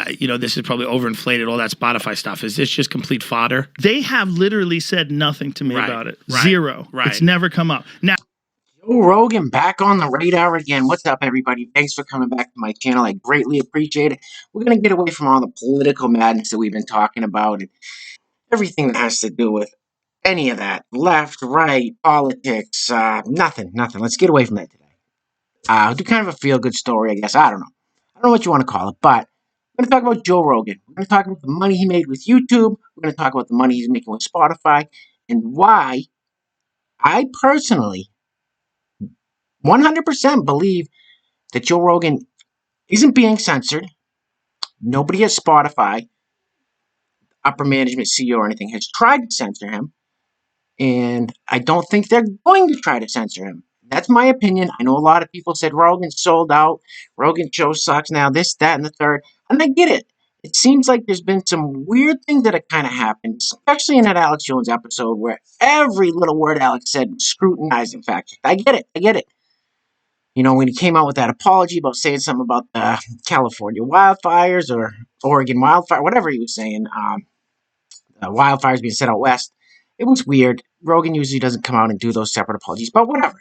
this is probably overinflated, all that Spotify stuff. Is this just complete fodder? They have literally said nothing to me about it. Right. Zero. Right. It's never come up. Now, Joe Rogan back on the radar again. What's up, everybody? Thanks for coming back to my channel. I greatly appreciate it. We're going to get away from all the political madness that we've been talking about and everything that has to do with any of that. Left, right, politics, nothing. Let's get away from that today. I'll do kind of a feel-good story, I guess. I don't know what you want to call it, but we're going to talk about Joe Rogan. We're going to talk about the money he made with YouTube. We're going to talk about the money he's making with Spotify and why I personally 100% believe that Joe Rogan isn't being censored. Nobody at Spotify, upper management, CEO, or anything has tried to censor him. And I don't think they're going to try to censor him. That's my opinion. I know a lot of people said Rogan's sold out. Rogan's show sucks now, this, that, and the third. And I get it. It seems like there's been some weird things that have kind of happened, especially in that Alex Jones episode where every little word Alex said was scrutinized and fact-checked. I get it. When he came out with that apology about saying something about the California wildfires or Oregon wildfire, whatever he was saying, wildfires being set out west, it was weird. Rogan usually doesn't come out and do those separate apologies, but whatever.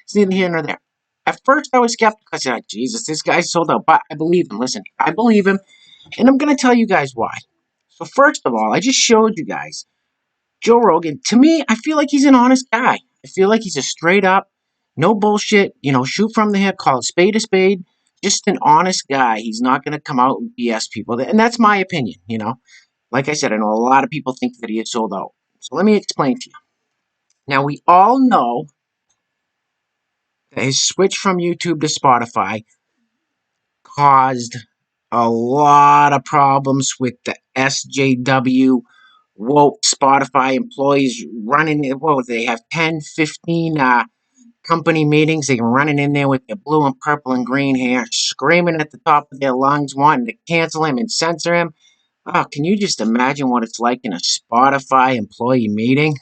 It's neither here nor there. At first, I was skeptical. I said, Jesus, this guy's sold out, but I believe him. Listen, I believe him, and I'm going to tell you guys why. So first of all, I just showed you guys Joe Rogan. To me, I feel like he's an honest guy. I feel like he's a straight up, no bullshit, shoot from the hip, call it spade a spade, just an honest guy. He's not going to come out and BS people, and that's my opinion, Like I said, I know a lot of people think that he is sold out. So let me explain to you. Now, we all know that his switch from YouTube to Spotify caused a lot of problems with the SJW woke Spotify employees running. They have 10, 15 company meetings. They're running in there with their blue and purple and green hair, screaming at the top of their lungs, wanting to cancel him and censor him. Oh, can you just imagine what it's like in a Spotify employee meeting?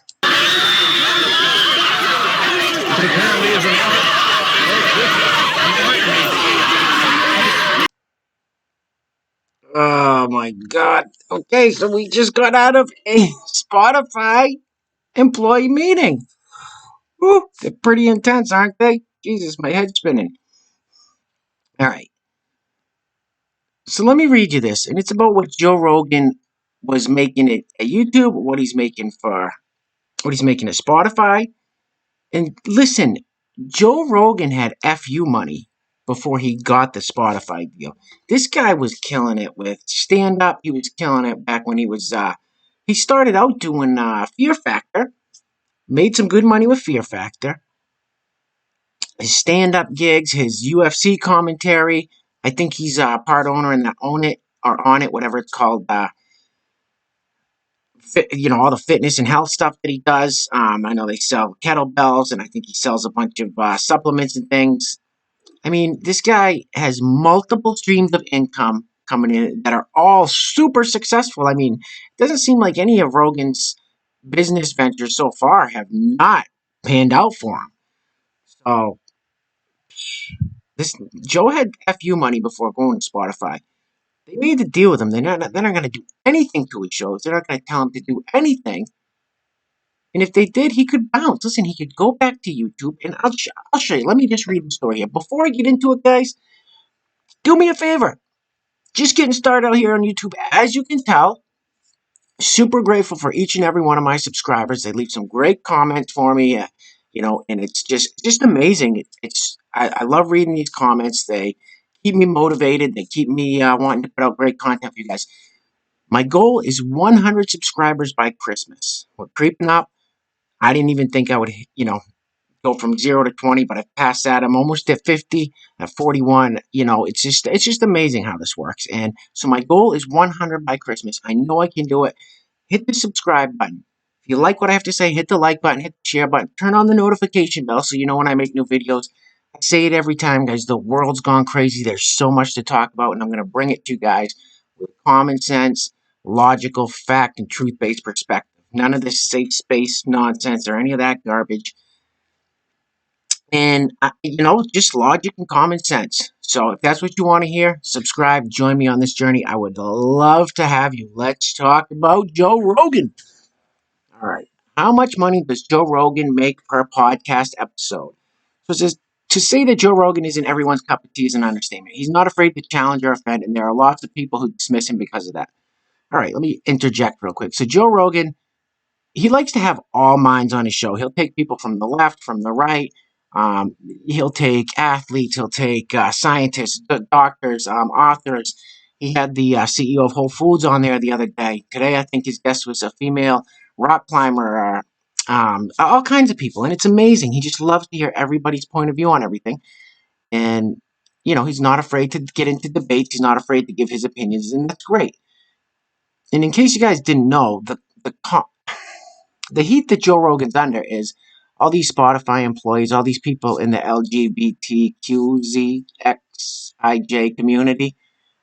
Oh my God. Okay, so we just got out of a Spotify employee meeting. Whew, they're pretty intense, aren't they? Jesus, my head's spinning. All right. So let me read you this, and it's about what Joe Rogan was making at YouTube, what he's making at Spotify. And listen, Joe Rogan had FU money before he got the Spotify deal. This guy was killing it with stand-up. He was killing it back when he was, he started out doing Fear Factor. Made some good money with Fear Factor. His stand-up gigs, his UFC commentary. I think he's part owner in the Own It, or On It, whatever it's called. All the fitness and health stuff that he does. I know they sell kettlebells, and I think he sells a bunch of supplements and things. I mean, this guy has multiple streams of income coming in that are all super successful. I mean, it doesn't seem like any of Rogan's business ventures so far have not panned out for him. So, Joe had FU money before going to Spotify. They made the deal with him. They're not going to do anything to his shows. They're not going to tell him to do anything. And if they did, he could bounce. Listen, he could go back to YouTube, and I'll show you. Let me just read the story here. Before I get into it, guys, do me a favor. Just getting started out here on YouTube. As you can tell, super grateful for each and every one of my subscribers. They leave some great comments for me, and it's just amazing. I love reading these comments. They keep me motivated. They keep me wanting to put out great content for you guys. My goal is 100 subscribers by Christmas. We're creeping up. I didn't even think I would, go from 0 to 20, but I've passed that. I'm almost at 50, at 41. It's just amazing how this works. And so my goal is 100 by Christmas. I know I can do it. Hit the subscribe button. If you like what I have to say, hit the like button, hit the share button, turn on the notification bell so you know when I make new videos. I say it every time, guys. The world's gone crazy. There's so much to talk about, and I'm going to bring it to you guys with common sense, logical, fact, and truth-based perspective. None of this safe space nonsense or any of that garbage. And, just logic and common sense. So if that's what you want to hear, subscribe, join me on this journey. I would love to have you. Let's talk about Joe Rogan. All right. How much money does Joe Rogan make per podcast episode? So to say that Joe Rogan isn't everyone's cup of tea is an understatement. He's not afraid to challenge or offend, and there are lots of people who dismiss him because of that. All right, let me interject real quick. So Joe Rogan, he likes to have all minds on his show. He'll take people from the left, from the right. He'll take athletes. He'll take scientists, doctors, authors. He had the CEO of Whole Foods on there the other day. Today, I think his guest was a female rock climber. All kinds of people, and it's amazing. He just loves to hear everybody's point of view on everything, and he's not afraid to get into debates. He's not afraid to give his opinions, and that's great. And in case you guys didn't know, the heat that Joe Rogan's under is all these Spotify employees, all these people in the LGBTQZXIJ community.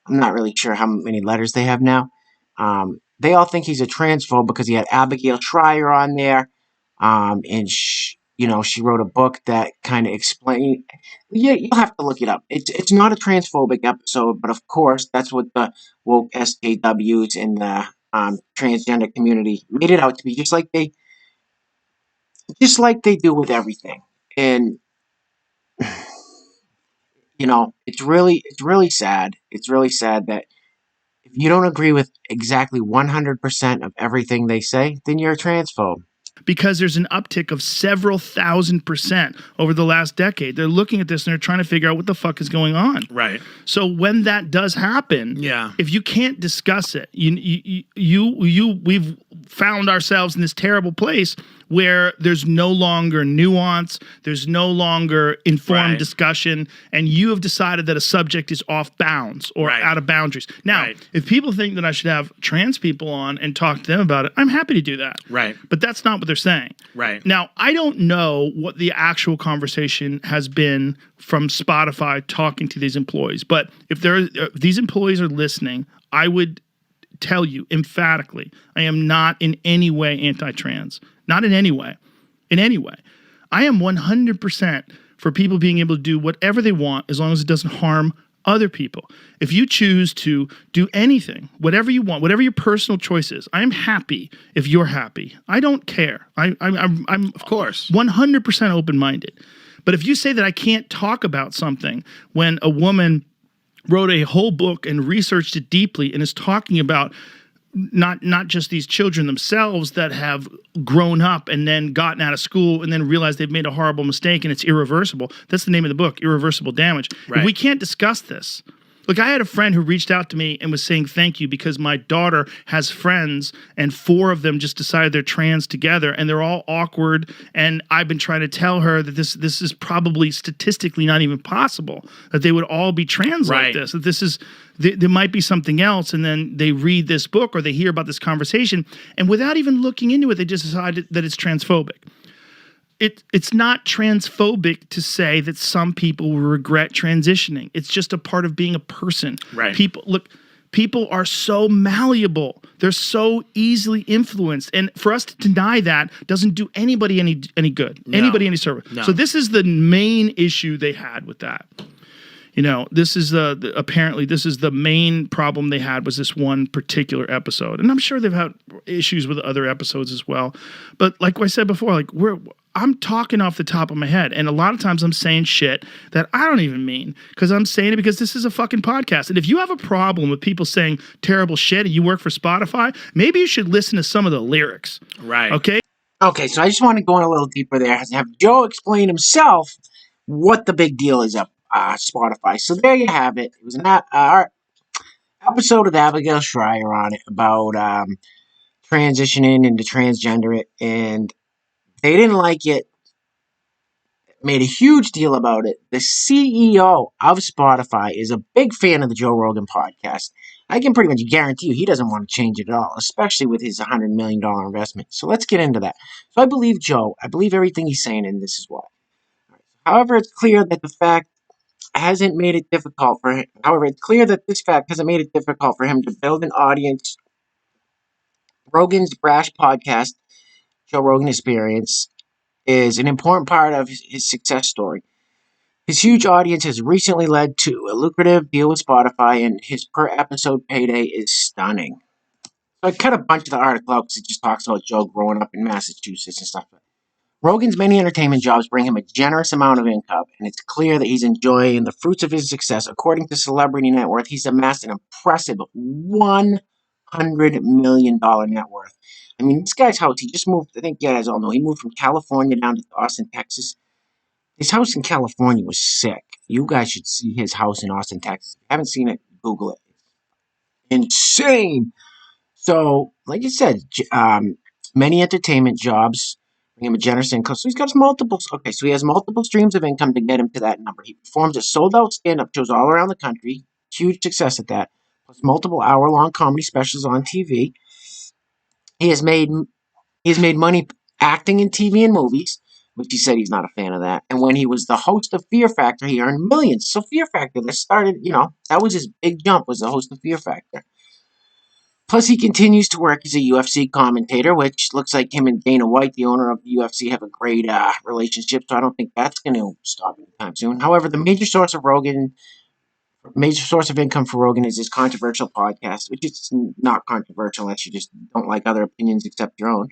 I'm not really sure how many letters they have now. They all think he's a transphobe because he had Abigail Schreier on there, and she wrote a book that kind of explained. Yeah, you'll have to look it up. It's not a transphobic episode, but of course that's what the woke SJWs in the transgender community made it out to be, just like they do with everything. And it's really sad. It's really sad that if you don't agree with exactly 100% of everything they say, then you're a transphobe. Because there's an uptick of several thousand% over the last decade. They're looking at this and they're trying to figure out what the fuck is going on. Right. So when that does happen, if you can't discuss it, we've found ourselves in this terrible place where there's no longer nuance, there's no longer informed discussion, and you have decided that a subject is off bounds or out of boundaries. Now, if people think that I should have trans people on and talk to them about it, I'm happy to do that. Right. But that's not what they're saying. Right. Now, I don't know what the actual conversation has been from Spotify talking to these employees, but if these employees are listening, I would tell you emphatically, I am not in any way anti-trans. Not in any way. In any way. I am 100% for people being able to do whatever they want as long as it doesn't harm other people. If you choose to do anything, whatever you want, whatever your personal choice is, I am happy if you're happy. I don't care. I'm of course 100% open-minded. But if you say that I can't talk about something when a woman wrote a whole book and researched it deeply and is talking about not just these children themselves that have grown up and then gotten out of school and then realized they've made a horrible mistake and it's irreversible. That's the name of the book, Irreversible Damage. Right. If we can't discuss this. Look, I had a friend who reached out to me and was saying thank you because my daughter has friends and 4 of them just decided they're trans together and they're all awkward, and I've been trying to tell her that this is probably statistically not even possible, that they would all be trans like this, that this is there might be something else, and then they read this book or they hear about this conversation and without even looking into it, they just decided that it's transphobic. It's not transphobic to say that some people will regret transitioning. It's just a part of being a person. Right. People are so malleable. They're so easily influenced. And for us to deny that doesn't do anybody any good. No. Anybody any service. No. So this is the main issue they had with that. This is apparently this is the main problem they had, was this one particular episode. And I'm sure they've had issues with other episodes as well. But like I said before, I'm talking off the top of my head. And a lot of times I'm saying shit that I don't even mean, because I'm saying it because this is a fucking podcast. And if you have a problem with people saying terrible shit and you work for Spotify, maybe you should listen to some of the lyrics. Right. Okay? Okay, so I just want to go in a little deeper there and have Joe explain himself what the big deal is up Spotify. So there you have it. It was an episode with Abigail Schreier on it about transitioning into transgender, and they didn't like it, made a huge deal about it. The CEO of Spotify is a big fan of the Joe Rogan podcast. I can pretty much guarantee you he doesn't want to change it at all, especially with his $100 million investment. So let's get into that. So I believe Joe. I believe everything he's saying, and this is why. However, it's clear that this fact hasn't made it difficult for him to build an audience. Rogan's brash podcast, Joe Rogan Experience, is an important part of his success story. His huge audience has recently led to a lucrative deal with Spotify, and his per episode payday is stunning. So I cut a bunch of the article out because it just talks about Joe growing up in Massachusetts and stuff. Rogan's many entertainment jobs bring him a generous amount of income, and it's clear that he's enjoying the fruits of his success. According to Celebrity Net Worth, he's amassed an impressive $100 million net worth. I mean, this guy's house, he just moved, I think you guys all know, he moved from California down to Austin, Texas. His house in California was sick. You guys should see his house in Austin, Texas. If you haven't seen it, Google it. Insane. So, like I said, many entertainment jobs bring him a generous income. So he's got multiple. Okay, so he has multiple streams of income to get him to that number. He performs at sold-out stand-up shows all around the country. Huge success at that. Plus multiple hour-long comedy specials on TV. He has made money acting in TV and movies, which he said he's not a fan of that. And when he was the host of Fear Factor, he earned millions. So Fear Factor, that started, that was his big jump, was the host of Fear Factor. Plus, he continues to work as a UFC commentator, which looks like him and Dana White, the owner of the UFC, have a great relationship. So I don't think that's going to stop anytime soon. However, the major source of income for Rogan is his controversial podcast, which is not controversial unless you just don't like other opinions except your own.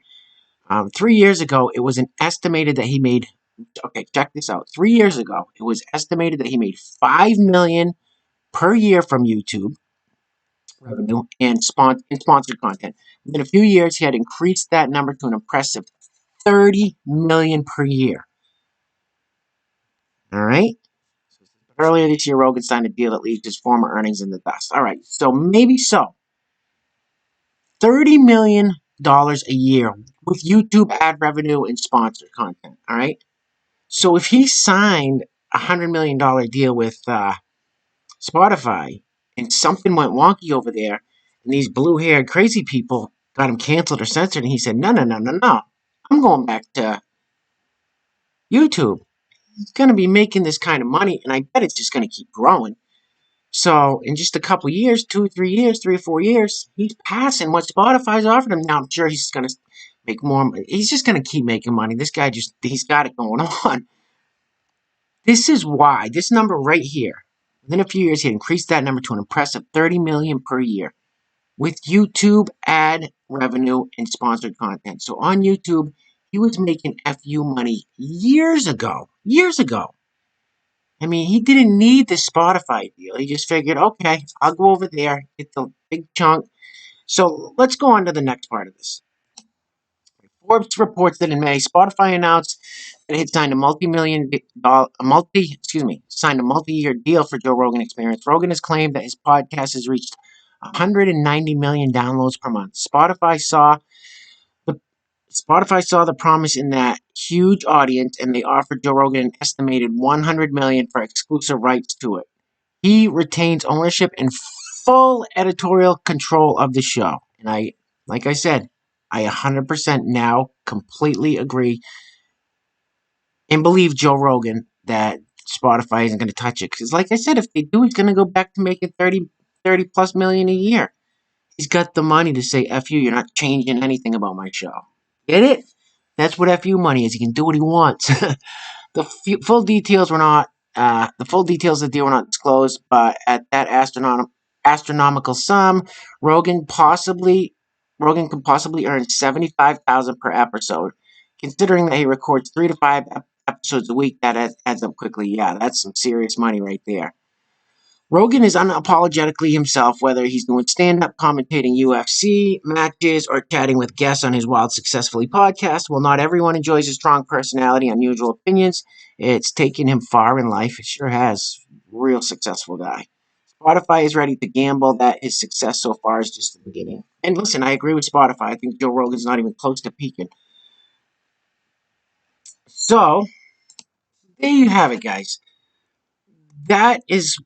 3 years ago, it was estimated that he made. Okay, check this out. 3 years ago, it was estimated that he made $5 million per year from YouTube revenue and sponsored content. Within a few years, he had increased that number to an impressive $30 million per year. All right. Earlier this year, Rogan signed a deal that leaves his former earnings in the dust. All right. So maybe so. $30 million a year with YouTube ad revenue and sponsored content. All right. So if he signed a $100 million deal with Spotify and something went wonky over there and these blue-haired crazy people got him canceled or censored, and he said, no, I'm going back to YouTube. He's going to be making this kind of money, and I bet it's just going to keep growing. So in just a couple years, 2 or 3 years, 3 or 4 years, he's passing what Spotify's offered him. Now I'm sure he's going to make more money. He's just going to keep making money. This guy he's got it going on. This is why, this number right here, within a few years, he increased that number to an impressive $30 million per year with YouTube ad revenue and sponsored content. So on YouTube, he was making FU money years ago. I mean, he didn't need the Spotify deal. He just figured, okay, I'll go over there, get the big chunk. So let's go on to the next part of this. Forbes reports that in May, Spotify announced that it had signed a multi-year deal for Joe Rogan Experience. Rogan has claimed that his podcast has reached 190 million downloads per month. Spotify saw the promise in that huge audience, and they offered Joe Rogan an estimated 100 million for exclusive rights to it. He retains ownership and full editorial control of the show. And like I said, I 100% now completely agree and believe Joe Rogan that Spotify isn't going to touch it. Because like I said, if they do, he's going to go back to making 30 plus million a year. He's got the money to say, F you, you're not changing anything about my show. Get it? That's what FU money is. He can do what he wants. The full details of the deal were not disclosed, but at that astronomical sum, Rogan could possibly earn $75,000 per episode. Considering that he records 3 to 5 episodes a week, that adds up quickly. Yeah, that's some serious money right there. Rogan is unapologetically himself, whether he's doing stand-up, commentating UFC matches, or chatting with guests on his Wild Successfully podcast. While not everyone enjoys his strong personality and unusual opinions, it's taken him far in life. It sure has. Real successful guy. Spotify is ready to gamble that his success so far is just the beginning. And listen, I agree with Spotify. I think Joe Rogan's not even close to peaking. So, there you have it, guys. That is...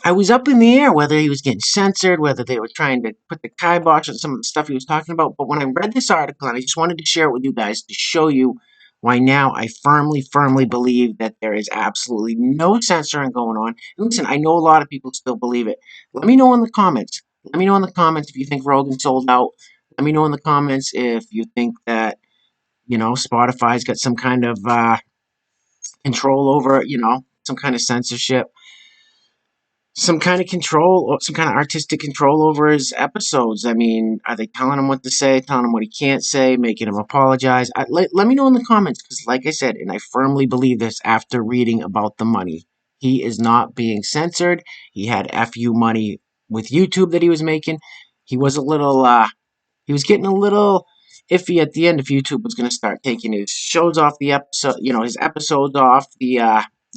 I was up in the air whether he was getting censored, whether they were trying to put the kibosh on some of the stuff he was talking about. But when I read this article, and I just wanted to share it with you guys to show you why now I firmly believe that there is absolutely no censoring going on. And listen, I know a lot of people still believe it. Let me know in the comments. Let me know in the comments if you think Rogan sold out. Let me know in the comments if you think that, Spotify's got some kind of control over, some kind of censorship, some kind of control, or some kind of artistic control over his episodes. I mean, are they telling him what to say, telling him what he can't say, making him apologize? Let me know in the comments, because like I said, and I firmly believe this after reading about the money, he is not being censored. He had FU money with YouTube that he was making. He was he was getting a little iffy at the end if YouTube was going to start taking his shows off the episode, his episodes off the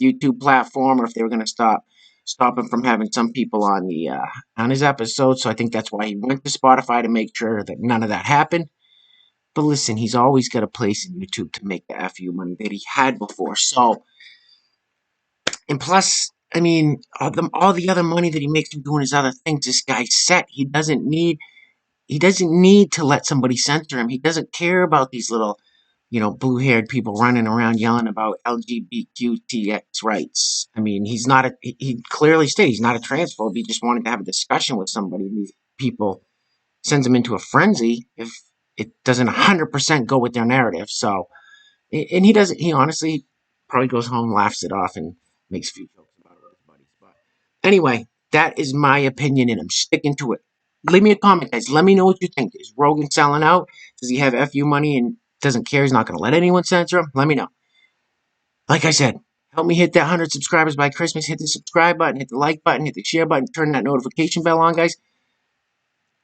YouTube platform, or if they were going to stop him from having some people on his episode. So I think that's why he went to Spotify, to make sure that none of that happened. But listen, he's always got a place in YouTube to make the FU money that he had before. So, and plus, I mean, all the other money that he makes from doing his other things, this guy's set. He doesn't need to let somebody censor him. He doesn't care about these little, blue-haired people running around yelling about LGBTQTX rights. I mean, he clearly stated he's not a transphobe. He just wanted to have a discussion with somebody. And these people sends him into a frenzy if it doesn't 100% go with their narrative. So, and he honestly probably goes home, laughs it off, and makes a few jokes about it with his buddies. But anyway, that is my opinion, and I'm sticking to it. Leave me a comment, guys. Let me know what you think. Is Rogan selling out? Does he have FU money and doesn't care? He's not going to let anyone censor him? Let me know. Like I said, help me hit that 100 subscribers by Christmas. Hit the subscribe button, hit the like button, hit the share button, turn that notification bell on, guys.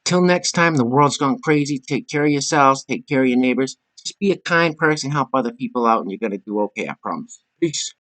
Till next time, the world's gone crazy. Take care of yourselves. Take care of your neighbors. Just be a kind person. Help other people out, and you're going to do okay, I promise. Peace.